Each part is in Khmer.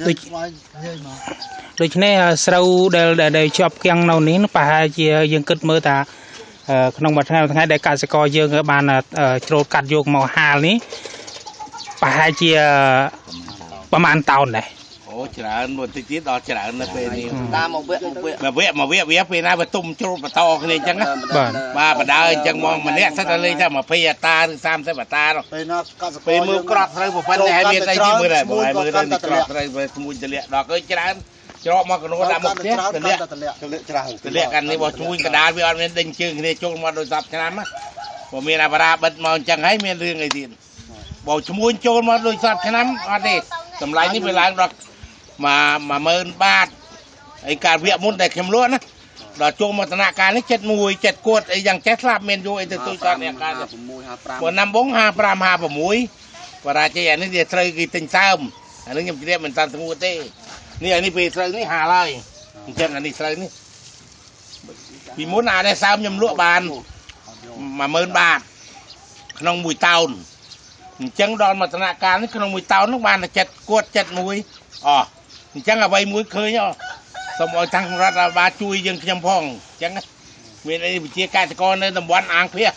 ដូច្នេះស្រូវដែលជាប់គាំងនៅនេះប្រហែលជាយើងគិតមើលថាក្នុងមួយថ្ងៃដែលកសិករយើងបានច្រូតកាត់យកមកហាលនេះប្រហែលជាប្រហែលតោនដែរអូច្រើនមួយតិចទៀតដល់ច្រើននៅពេលនេះតាមមកវគ្គពេលណាវាទុំច្រូតបន្តគ្នាអញ្ចឹងបាទបដើអញ្ចឹងមកម្នាក់សិតតែលេងតែ20ហិកតាឬ30ហិកតាពេលណាពេលមើលក្រត់ស្រូវប្រពន្ធនេះឲ្យមានអីជិះមើលដែរមើលទៅក្រត់ស្រូវស្មួយទលាក់ដល់គឺច្រើនច្រកមកកណូដាក់មកផ្ទះទលាក់ច្រើនទលាក់កាន់នេះបោះឈ្មួញកដាលវាអត់មានដេញជើងគ្នាចូលមកដោយ10ឆ្នាំបើមានអាបារាបិទមកអញ្ចឹងហើយមានរឿងអីទៀតបោះឈ្មួញចូលមកដោយ10ឆ្នាំអត់ទេតម្លៃនេះវាឡើងដល់10000 បាតឯការវគ្គមុនតែខ្ញុំលក់ណាដល់ចូលមកដំណាក់កាលនេះ71 7 គួតអីយ៉ាងចេះស្លាប់មានយកអីទៅទូចដល់អ្នកការ6 55បើណាំបង55 56បរាជ័យអានេះវាត្រូវគេទិញសើមអានេះខ្ញុំជ្រាបមិនតាន់ស្ងួតទេនេះអានេះពេលស្រូវនេះហាលហើយអញ្ចឹងអានេះស្រូវនេះពីមុនអានេះសើមខ្ញុំលក់បាន10000 បាតក្នុង1 តោនអញ្ចឹងដល់មកដំណាក់កាលនេះក្នុង1 តោននោះបានតែ7 គួត 71អញ្ចឹងអ្វីមួយឃើញសូមឲ្យខាងរដ្ឋាភិបាលជួយយើងខ្ញុំផងអញ្ចឹងមានអីវិជាកសិករនៅតំបន់អាងភៀស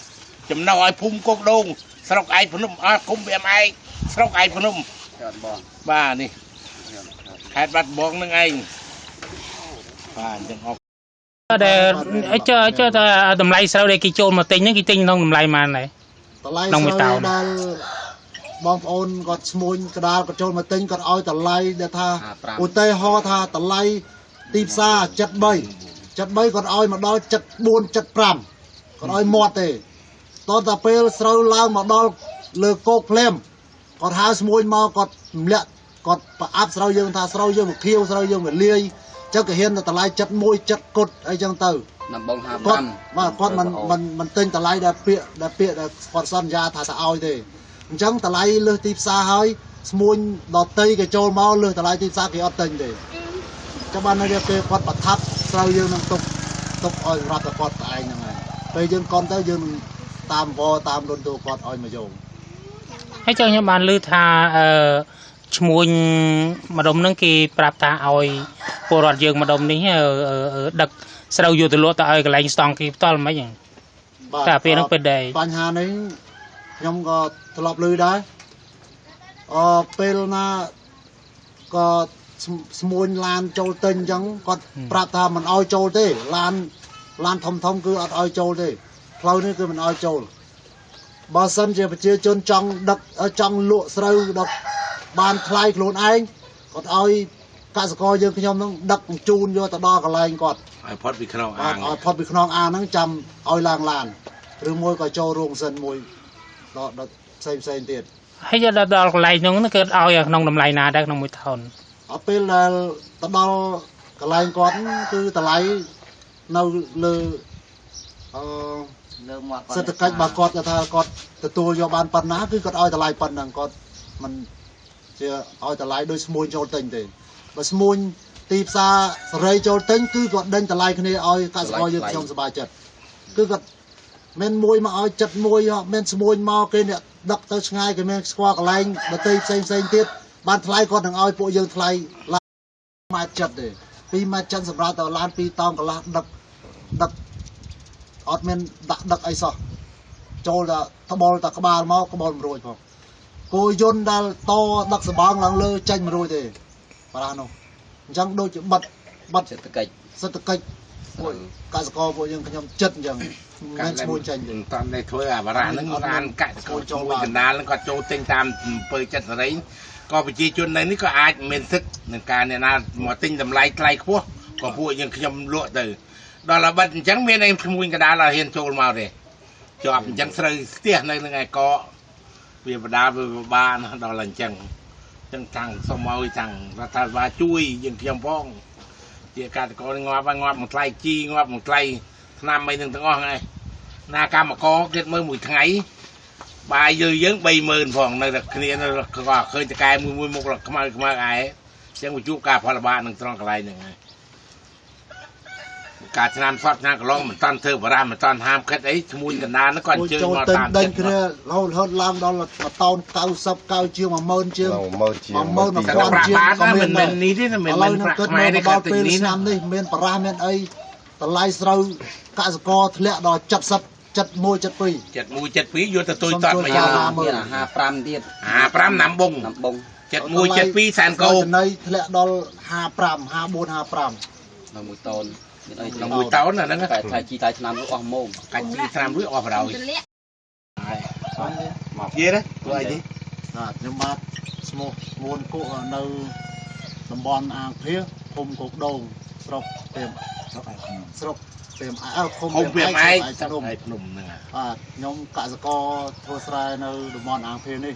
ចំណុះឲ្យភូមិគោកដូងស្រុកឯកភ្នំអត់គុំវាមឯកស្រុកឯកភ្នំបាទនេះខេត្តបាត់ដំបងនឹងឯងបាទអញ្ចឹងអរតែចុះតែតម្លៃស្រូវដែលគេចូលមកទិញហ្នឹងគេទិញក្នុងតម្លៃប៉ុន្មានដែរតម្លៃស្រូវដែលបងប្អូនគាត់ឈ្មោះកដាលគាត់ចូលមកទិញគាត់ឲ្យតម្លៃដែលថាឧទាហរណ៍ថាតម្លៃទីផ្សារ73គាត់ឲ្យមកដល់74 75គាត់ឲ្យមាត់ទេតោះតែពេលស្រូវឡើងមកដល់លើគោកភ្លាមគាត់ហៅឈ្មោះមកគាត់រំលាក់គាត់ប្រអាប់ស្រូវយើងថាស្រូវយើងមកខៀវស្រូវយើងមកលាយចឹងក៏ហ៊ានតម្លៃ71 7 គត់អីចឹងទៅដំបង55បាទគាត់មិនទិញតម្លៃដែលពាក្យដែលគាត់សន្យាថាទៅឲ្យទេអញ្ចឹងតម្លៃលើសទីផ្សារហើយស្មួញដតីគេចូលមកលើសតម្លៃទីផ្សារគេអត់ទិញទេចាំបាននៅពេលគាត់ប្រថាប់ស្រូវយើងនឹងទុកឲ្យរដ្ឋគាត់តែឯងហ្នឹងហើយពេលយើងកន់ទៅយើងតាមវតាមលន់ទូគាត់ឲ្យមកយកហើយចឹងខ្ញុំបានឮថាឈ្មោះម្ដុំហ្នឹងគេប្រាប់ថាឲ្យពលរដ្ឋយើងម្ដុំនេះដឹកស្រូវយកទៅលក់ទៅឲ្យកន្លែងស្តង់គេផ្ទាល់មិនហ្នឹងតែពេលហ្នឹងពេលដែរបញ្ហានេះខ្ញុំក៏ធ្លាប់ឮដែរពេលណាក៏ស្មួញឡានចូលទិញអញ្ចឹងគាត់ប្រាប់ថាមិនឲ្យចូលទេឡានធំគឺអត់ឲ្យចូលទេផ្លូវនេះគឺមិនឲ្យចូលបើសិនជាប្រជាជនចង់ដឹកចង់លក់ស្រូវដឹកបានថ្លៃខ្លួនឯងគាត់ឲ្យកសិករយើងខ្ញុំនឹងដឹកបញ្ជូនយកទៅដល់កន្លែងគាត់ឲ្យផុតពីខ្នងអាងឲ្យផុតពីខ្នងអាងហ្នឹងចាំឲ្យឡើងឡានឬមួយក៏ចូលរោងសិនមួយដល់ផ្សេងទៀតហើយយកដល់កន្លែងហ្នឹងគឺឲ្យក្នុងតម្លៃណាដែរក្នុង1 ថោនអត់ពេលដែលទៅដល់កន្លែងគាត់គឺតម្លៃនៅលើលើមកសេដ្ឋកិច្ចរបស់គាត់ថាគាត់ទទួលយកបានប៉ុណ្ណាគឺគាត់ឲ្យតម្លៃប៉ុណ្ណឹងគាត់មិនជាឲ្យតម្លៃដោយស្មួញចូលទិញទេបើស្មួញទីផ្សារសេរីចូលទិញគឺគាត់ដេញតម្លៃគ្នាឲ្យកសិករយើងខ្ញុំសប្បាយចិត្តគឺគាត់មានមួយមកឲ្យ71មានស្មួញមកគេអ្នកដឹកទៅឆ្ងាយគេមានស្គាល់កន្លែងដទៃផ្សេងទៀតបានថ្លៃគាត់នឹងឲ្យពួកយើងថ្លៃឡានម៉ែត្រចិត្តទេ2 ម៉ែត្រចិត្តសម្រាប់ទៅឡាន2 តោនកន្លះដឹកអត់មានដាក់ដឹកអីសោះចូលតែត្បល់តែក្បាលមកក្បល់100ផងគោយន្តដែលតដឹកសបងឡើងលើចេញ100ទេប្រានោះអញ្ចឹងដូចជាបិទសេដ្ឋកិច្ចពួកកសិករពួកយើងខ្ញុំចិត្តអញ្ចឹងមិនឈ្មោះចេញទេតាំងតែធ្វើអាបារៈហ្នឹងអានកសិករចូលកណ្ដាលហ្នឹងគាត់ចូលទិញតាមអំពើចិត្តសេរីក៏ប្រជាជននៅនេះក៏អាចមានសិទ្ធិនឹងការអ្នកណាមកទិញតម្លៃថ្លៃខ្ពស់ក៏ពួកយើងខ្ញុំលក់ទៅដល់អាបិទអញ្ចឹងមានអីឈ្មោះកណ្ដាលឲ្យហ៊ានចូលមកទេជាប់អញ្ចឹងស្រូវស្ទះនៅនឹងឯកវាបដាវាពិបាកណាស់ដល់អញ្ចឹងខាងសុំឲ្យខាងរដ្ឋាភិបាលជួយយើងខ្ញុំផងជាកសិករងាប់មួយថ្លៃជីងាប់មួយថ្លៃថ្នាំអីនឹងទាំងអស់ហ្នឹងណាកម្មករគេមើលមួយថ្ងៃបាយយើង30000ផងនៅតែគ្នានៅក៏ឃើញតកែមួយមុខខ្មៅឯងអញ្ចឹងវាជួបការផលលំបាកនឹងត្រង់កន្លែងហ្នឹងហើយ การชนะฟอดชนะก็ลองมันตอนเธอปรามันตอนห้ามคัดไอ้ชมุนกันนานแล้วก่อนเจอมาตามเดินคือเราลามเราตอนเก้าสับเก้าเชียงมาเมินเชียงมาเมินมา แต่ ควัน ปรา เชียง บา ก็ ก็ เมี มั ยน นนี่ที่นั่นมัน เรา ปรา เกิด ไม่ มา ได้ บอ กั ล บตึ เป็ ก น นี้ ส นะ นามนี่เมียนปราเมียนไอ้ตะไลเรากะสกอทะเลดอจัดสับจัดมวยจัดปี7 ปีอยู่แต่ตัวตอนมาอย่างหาปรามเดียด ปรามน้ำบง น้ำบง 7 ปีแสนโก ในทะเลดอหาปรามหาบูนหาปราม น้ำมือตอนนี่ไอ้ น้ำมือเต้าน่ะนั่นก็ แต่ไทยจีไทยชนะรู้ออกโมง การจีทำรู้ออกเราเยอะนะตัวไอ้นี่ nhưng mà một nguồn cụ nơi đồng bọn ăn phía không cục đầu sọc tìm không việc ai trong ai nụm nè nhóm cả giờ co thua sai nơi đồng bọn ăn phía đi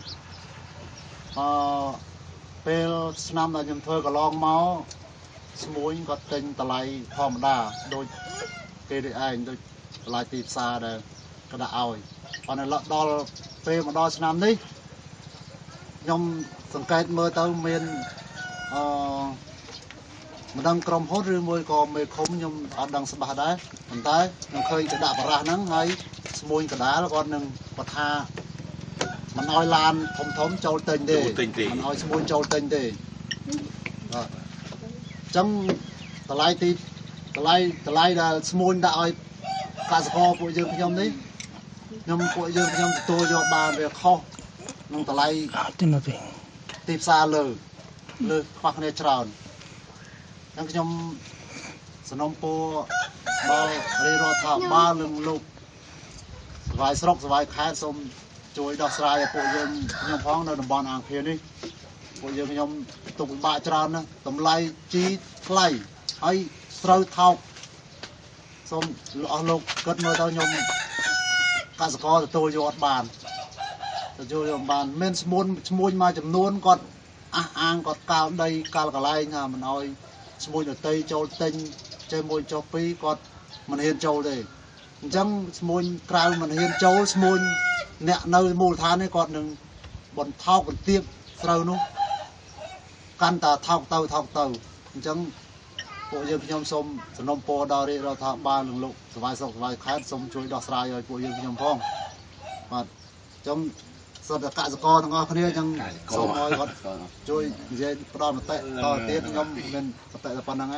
pel năm là nhầm thôi có long máu muối có tinh tà lại thòm đà đôi cây để anh đôi lại tìm xa đây cái đã oi còn này lợn đo pel mà đo năm đi nhomสังเกตเมื่อเต้าเมียนมันดังกรมโหดหรือมวยก็ไม่คมยมดังสบายได้มันได้ยังเคยจะด่าปลาหนังไงสมุยกระดาแล้วก็หนึ่งปะทามันอ้อยลานถมโจลเต็งเดมันอ้อยสมุยโจลเต็งเดจังตะไลตีตะไลได้สมุยได้อ้อยกาสกอพวกยืมยมนี้ยมพวกยืมยมตัวยอดบานเรียกข้อน้องตะไลตีบซาเลยควักในชราวนั่งยมสนมโปบอลเรียรอท่าบ้าลึงลูกสบายสรกสบายแค่สมช่วยดอกสายพวกยืมยมพ้องในดมบอลอ่างเพียนี่พวกยืมยมตุกบาชราวนะตำไลจีไล่ไอ้สระเท้าสมลูกเกิดมาตอนยมกาสกอตัวยอดบานตัวโยมบานเม่นสมุนมาจำนวนก่อนอ่างก่อนกาวใดกาวกะไลงามันเอาสมุนอยู่เตยโจเต็งเจมวยโจปีก่อนมันเห็นโจเลยจังสมุนกลายมันเห็นโจสมุนเนี่ยในมูลฐานนี่ก่อนหนึ่งบนเท้าบนเตียบเรานู้กันตาเท้าเต่าจังพวกยืมพยมสมสนมโปดาริเราทาบ้านหนึ่งลูกสบายแค่สมช่วยดอกสายเลยพวกยืมพยมพ้องมาจังสำหรับกาสกอทั้งอคนนี้ยังสมอยก่อนช่วยเย็นปลอมเตะต่อเตี้ยยมเป็นเตะปนยังไง